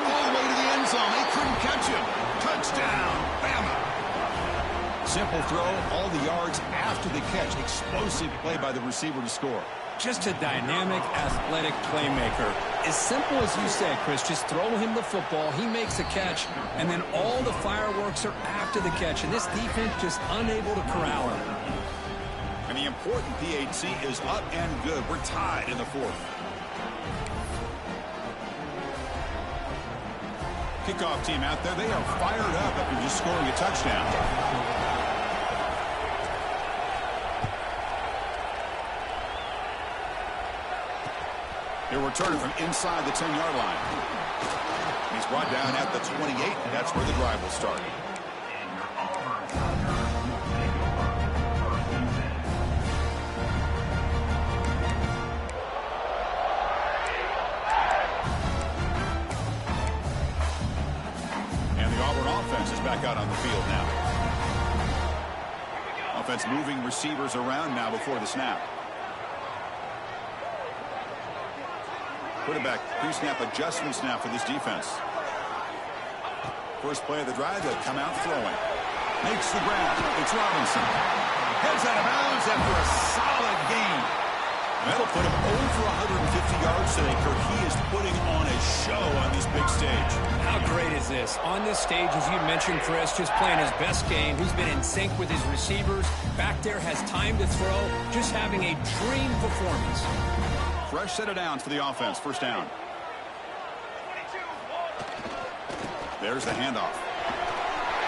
All the way to the end zone. They couldn't catch him. Touchdown, Bama. Simple throw. All the yards after the catch. Explosive play by the receiver to score. Just a dynamic, athletic playmaker. As simple as you say, Chris, just throw him the football, he makes the catch, and then all the fireworks are after the catch, and this defense just unable to corral him. And the important PAT is up and good. We're tied in the 4th. Kickoff team out there, they are fired up after just scoring a touchdown. They're returning from inside the 10-yard line. He's brought down at the 28, and that's where the drive will start. And the Auburn offense is back out on the field now. Offense moving receivers around now before the snap. Quarterback pre-snap adjustments now for this defense. First play of the drive, they'll come out throwing. Makes the grab. It's Robinson. Heads out of bounds after a solid gain. That'll put him over 150 yards today. Kirk, he is putting on a show on this big stage. How great is this? On this stage, as you mentioned, Chris, just playing his best game. He's been in sync with his receivers. Back there, has time to throw. Just having a dream performance. Fresh set of downs for the offense. First down. There's the handoff.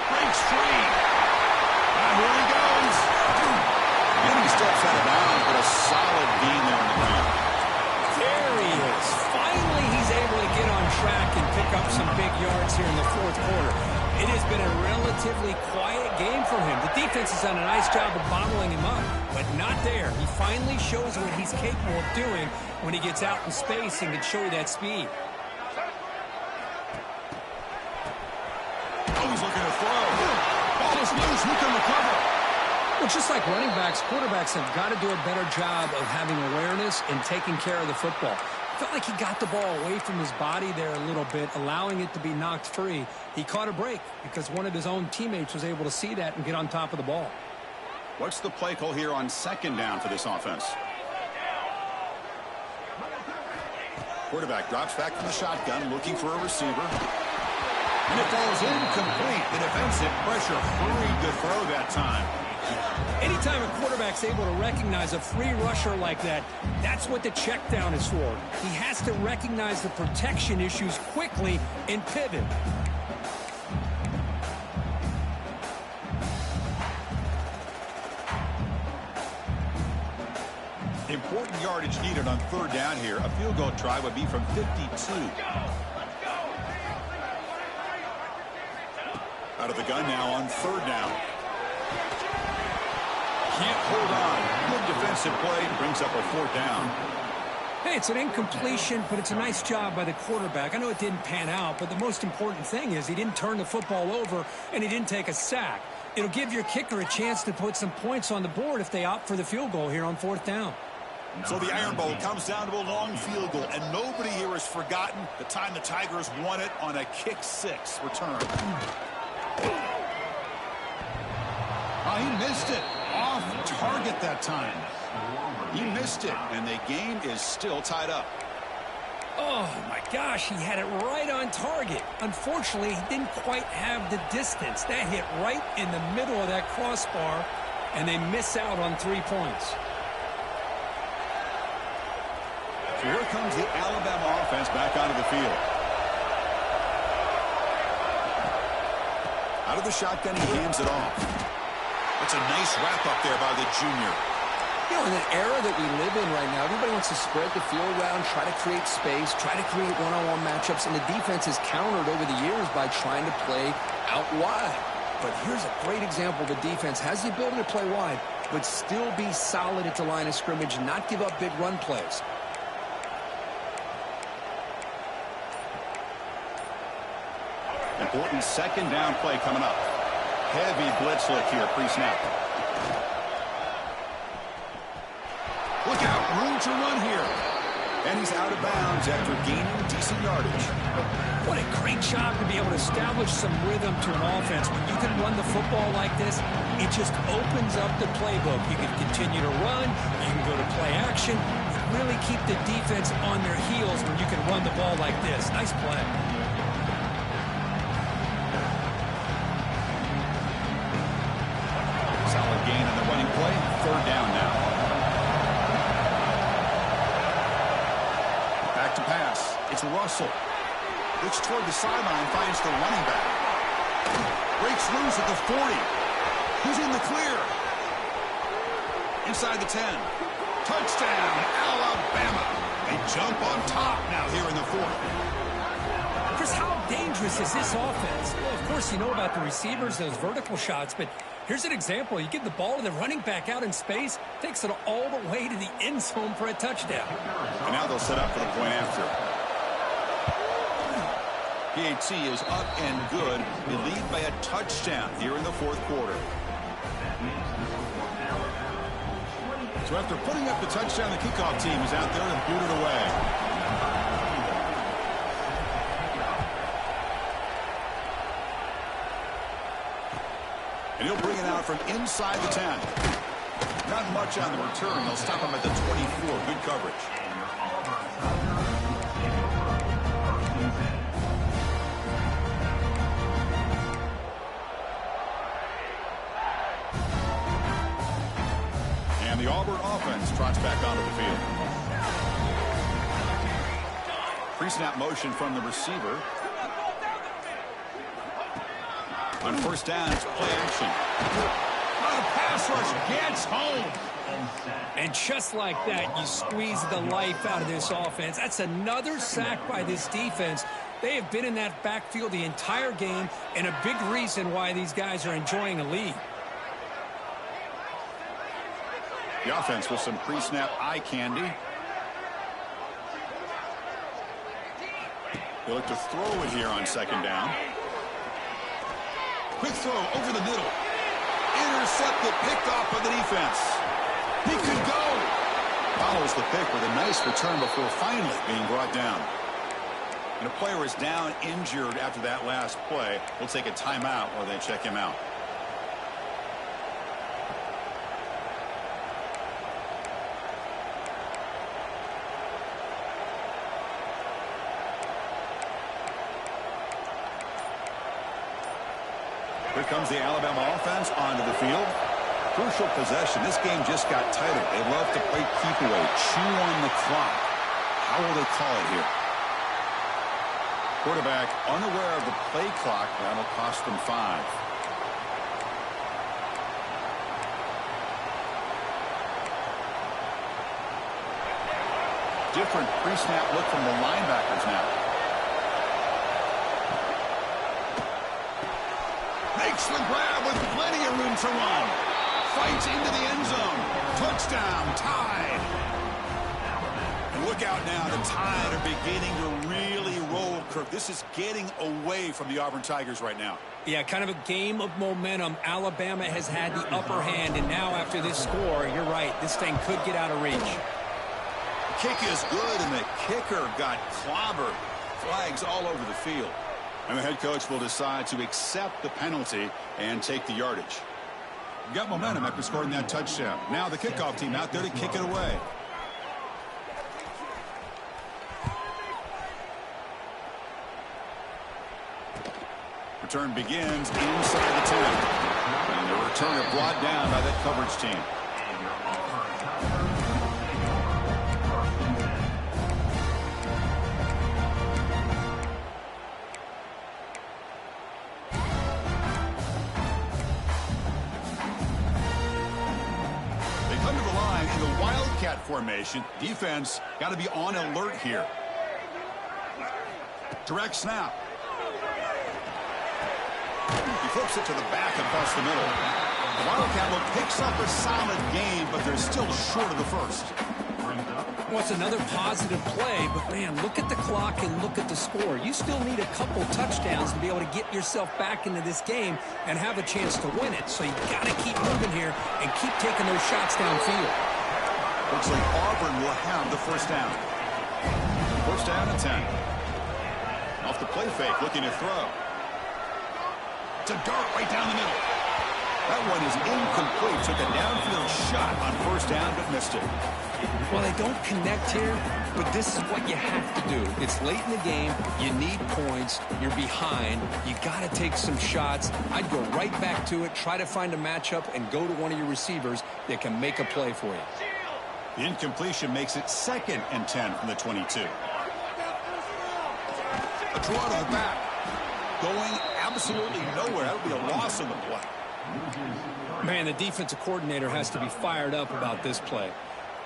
Breaks free. And here he goes. And he steps out of bounds, but a solid gain there on the ground. There he is. Finally, he's able to get on track and pick up some big yards here in the 4th quarter. It has been a relatively quiet game for him. The defense has done a nice job of bottling him up, but not there. He finally shows what he's capable of doing when he gets out in space and can show you that speed. Oh, he's looking to throw. Ball is loose. Who can recover? Well, just like running backs, quarterbacks have got to do a better job of having awareness and taking care of the football. Felt like he got the ball away from his body there a little bit, allowing it to be knocked free. He caught a break because one of his own teammates was able to see that and get on top of the ball. What's the play call here on 2nd down for this offense? Quarterback drops back from the shotgun, looking for a receiver. And it falls incomplete. The defensive pressure hurried to throw that time. Anytime a quarterback's able to recognize a free rusher like that, that's what the check down is for. He has to recognize the protection issues quickly and pivot. Important yardage needed on 3rd down here. A field goal try would be from 52. Out of the gun now on 3rd down. Can't hold on. Good defensive play. Brings up a 4th down. Hey, it's an incompletion, but it's a nice job by the quarterback. I know it didn't pan out, but the most important thing is he didn't turn the football over and he didn't take a sack. It'll give your kicker a chance to put some points on the board if they opt for the field goal here on 4th down. So the Iron Bowl comes down to a long field goal, and nobody here has forgotten the time the Tigers won it on a kick 6 return. Oh, he missed it. Off target that time. He missed it, and the game is still tied up. Oh, my gosh, he had it right on target. Unfortunately, he didn't quite have the distance. That hit right in the middle of that crossbar, and they miss out on 3 points. So here comes the Alabama offense back onto the field. Out of the shotgun, he hands it off. That's a nice wrap-up there by the junior. You know, in an era that we live in right now, everybody wants to spread the field around, try to create space, try to create one-on-one matchups, and the defense has countered over the years by trying to play out wide. But here's a great example. The defense has the ability to play wide, but still be solid at the line of scrimmage, not give up big run plays. Important 2nd down play coming up. Heavy blitz look here pre-snap. Look out, room to run here. And he's out of bounds after gaining decent yardage. What a great job to be able to establish some rhythm to an offense. When you can run the football like this, it just opens up the playbook. You can continue to run, you can go to play action, really keep the defense on their heels when you can run the ball like this. Nice play. Solid gain on the running play. 3rd down now. Back to pass. It's Russell. Looks toward the sideline, finds the running back. Breaks loose at the 40. Who's in the clear? Inside the 10. Touchdown, Alabama. They jump on top now here in the 4th. Chris, how dangerous is this offense? Well, of course, you know about the receivers, those vertical shots, but here's an example. You give the ball to the running back out in space, takes it all the way to the end zone for a touchdown. And now they'll set up for the point after. PAT is up and good. They lead by a touchdown here in the 4th quarter. So after putting up the touchdown, the kickoff team is out there and boot it away. And he'll bring it out from inside the 10. Not much on the return. They'll stop him at the 24. Good coverage. And the Auburn offense trots back onto the field. Pre-snap motion from the receiver. On 1st down, it's play action. Oh, the pass rush gets home. And just like that, you squeeze the life out of this offense. That's another sack by this defense. They have been in that backfield the entire game, and a big reason why these guys are enjoying a lead. The offense with some pre-snap eye candy. They look to throw it here on 2nd down. Quick throw over the middle. Intercepted, picked off by the defense. He could go. Follows the pick with a nice return before finally being brought down. And a player is down injured after that last play. We'll take a timeout while they check him out. Here comes the Alabama offense onto the field. Crucial possession. This game just got tighter. They love to play keep away, chew on the clock. How will they call it here? Quarterback unaware of the play clock. That'll cost them 5. Different pre-snap look from the linebackers now. Makes the grab with plenty of room to run. Fights into the end zone. Touchdown, tied. And look out now. The Tide are beginning to really roll, Kirk. This is getting away from the Auburn Tigers right now. Yeah, kind of a game of momentum. Alabama has had the upper hand, and now after this score, you're right, this thing could get out of reach. Kick is good, and the kicker got clobbered. Flags all over the field. And the head coach will decide to accept the penalty and take the yardage. Got momentum after scoring that touchdown. Now the kickoff team out there to kick it away. Return begins inside the 10. And the returner brought down by that coverage team. Wildcat formation. Defense got to be on alert here. Direct snap. He flips it to the back across the middle. The Wildcat will picks up a solid game, but they're still short of the first. Well, it's another positive play, but man, look at the clock and look at the score. You still need a couple touchdowns to be able to get yourself back into this game and have a chance to win it. So you got to keep moving here and keep taking those shots downfield. Looks like Auburn will have the first down. First down and 10. Off the play fake, looking to throw. It's a dart right down the middle. That one is incomplete. Took a downfield shot on first down, but missed it. Well, they don't connect here, but this is what you have to do. It's late in the game. You need points. You're behind. You got to take some shots. I'd go right back to it, try to find a matchup, and go to one of your receivers that can make a play for you. The incompletion makes it 2nd and 10 from the 22. A draw to the back. Going absolutely nowhere. That would be a loss on the play. Man, the defensive coordinator has to be fired up about this play.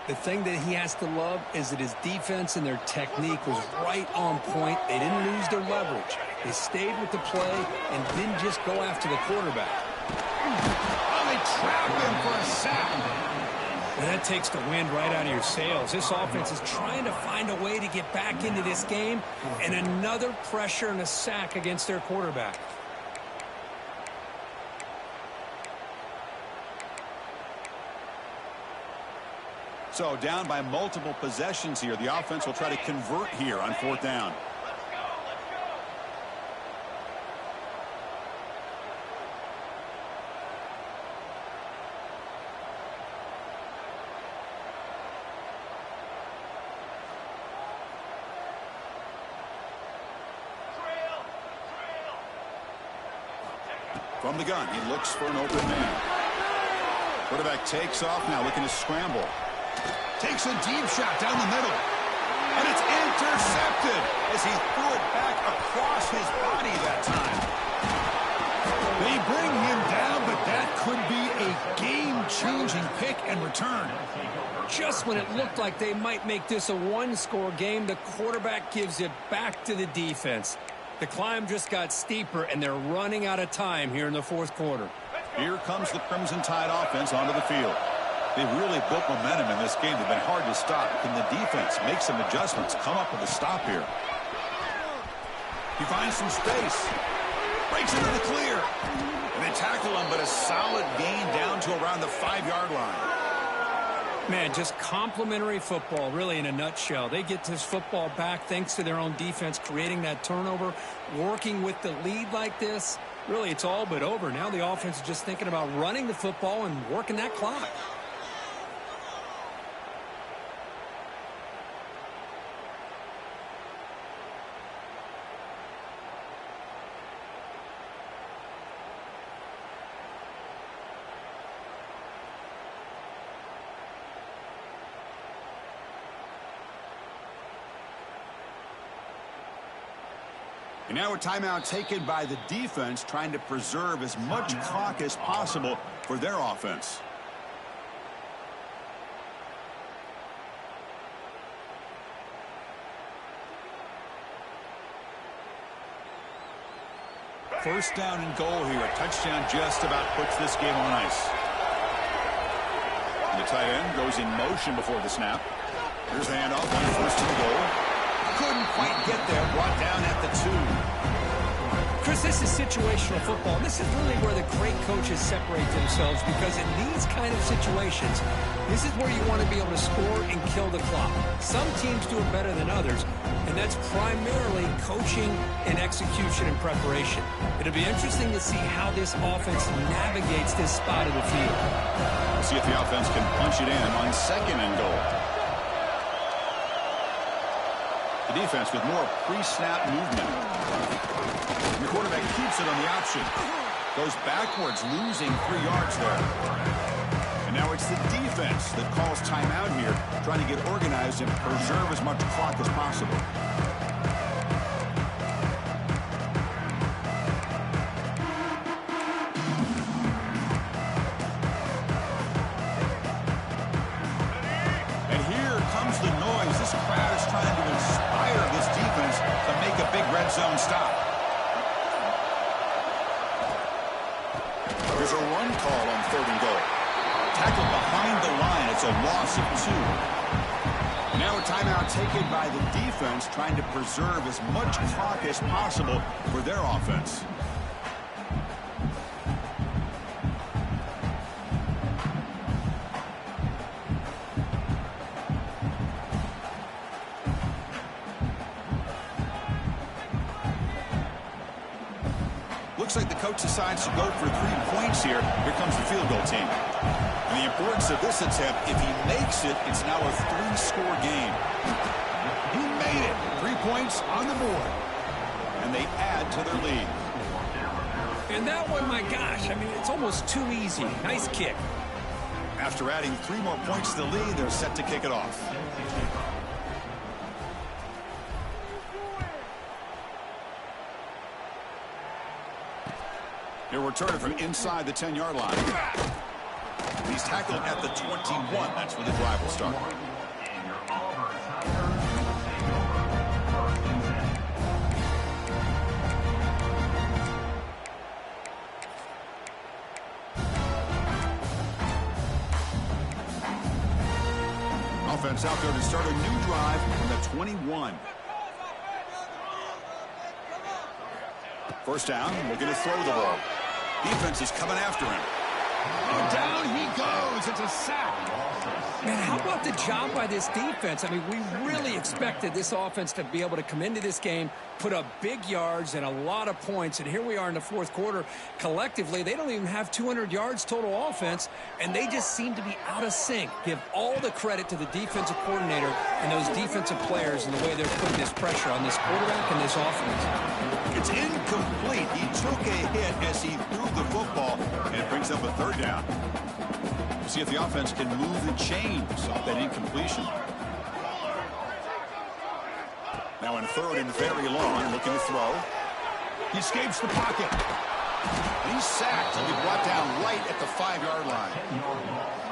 The thing that he has to love is that his defense and their technique was right on point. They didn't lose their leverage. They stayed with the play and didn't just go after the quarterback. Oh, they trapped him for a sack. And that takes the wind right out of your sails. This offense is trying to find a way to get back into this game, and another pressure and a sack against their quarterback. So down by multiple possessions here. The offense will try to convert here on 4th down. From the gun, he looks for an open man. Quarterback takes off now, looking to scramble. Takes a deep shot down the middle. And it's intercepted as he threw it back across his body that time. They bring him down, but that could be a game-changing pick and return. Just when it looked like they might make this a one-score game, the quarterback gives it back to the defense. The climb just got steeper, and they're running out of time here in the 4th quarter. Here comes the Crimson Tide offense onto the field. They've really built momentum in this game. They've been hard to stop. Can the defense make some adjustments, come up with a stop here? He finds some space. Breaks into the clear. And they tackle him, but a solid gain down to around the 5-yard line. Man, just complimentary football, really, in a nutshell. They get this football back thanks to their own defense, creating that turnover, working with the lead like this. Really, it's all but over. Now the offense is just thinking about running the football and working that clock. And now a timeout taken by the defense, trying to preserve as much clock as possible for their offense. First down and goal here. A touchdown just about puts this game on ice. The tight end goes in motion before the snap. Here's the handoff on first to the goal. Couldn't quite get there. Brought down at the 2. Chris, this is situational football. This is really where the great coaches separate themselves, because in these kind of situations, this is where you want to be able to score and kill the clock. Some teams do it better than others, and that's primarily coaching and execution and preparation. It'll be interesting to see how this offense navigates this spot of the field. We'll see if the offense can punch it in on second and goal. The defense with more pre-snap movement. The quarterback keeps it on the option. Goes backwards, losing 3 yards there. And now it's the defense that calls timeout here, trying to get organized and preserve as much clock as possible. And here comes the noise. This crowd is trying to inspire this defense to make a big red zone stop. There's a run call on third and goal. Tackled behind the line. It's a loss of 2. Now a timeout taken by the defense, trying to preserve as much clock as possible for their offense. Looks like the coach decides to go for 3 points here. Here comes the field goal team. And the importance of this attempt, if he makes it, it's now a 3-score game. He made it. 3 points on the board. And they add to their lead. And that one, my gosh, I mean, it's almost too easy. Nice kick. After adding 3 more points to the lead, they're set to kick it off. He'll return it from inside the 10-yard line. He's tackled at the 21. That's where the drive will start. Offense out there to start a new drive from the 21. First down, looking to throw the ball. Defense is coming after him. And down he goes. It's a sack. Man, how about the job by this defense? I mean, we really expected this offense to be able to come into this game, put up big yards and a lot of points, and here we are in the fourth quarter. Collectively, they don't even have 200 yards total offense, and they just seem to be out of sync. Give all the credit to the defensive coordinator and those defensive players and the way they're putting this pressure on this quarterback and this offense. It's incomplete. He took a hit as he threw the football, and it brings up a third down. See if the offense can move the chains off that incompletion. Now in third and very long, looking to throw. He escapes the pocket. And he's sacked. He'll be brought down right at the 5-yard line.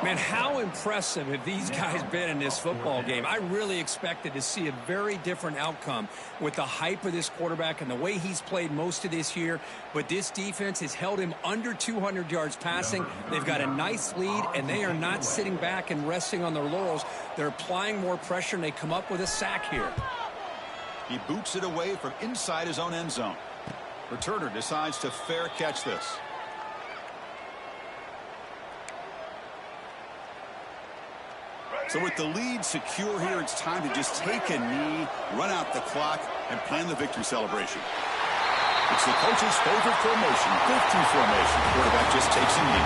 Man, how impressive have these guys been in this football game? I really expected to see a very different outcome with the hype of this quarterback and the way he's played most of this year. But this defense has held him under 200 yards passing. They've got a nice lead, and they are not sitting back and resting on their laurels. They're applying more pressure, and they come up with a sack here. He boots it away from inside his own end zone. Returner decides to fair catch this. So with the lead secure here, it's time to just take a knee, run out the clock, and plan the victory celebration. It's the coach's favorite formation, 50 formation. The quarterback just takes a knee.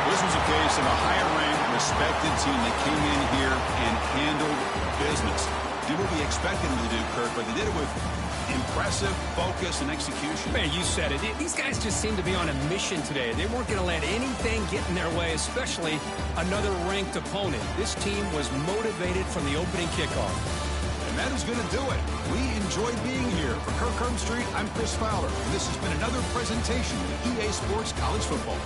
This was a case of a higher-ranked, respected team that came in here and handled business. Did what we expected them to do, Kurt, but they did it with impressive focus and execution. Man, you said it. These guys just seem to be on a mission today. They weren't going to let anything get in their way, especially another ranked opponent. This team was motivated from the opening kickoff. And that is going to do it. We enjoyed being here. For Kirk Street, I'm Chris Fowler. And this has been another presentation of EA Sports College Football.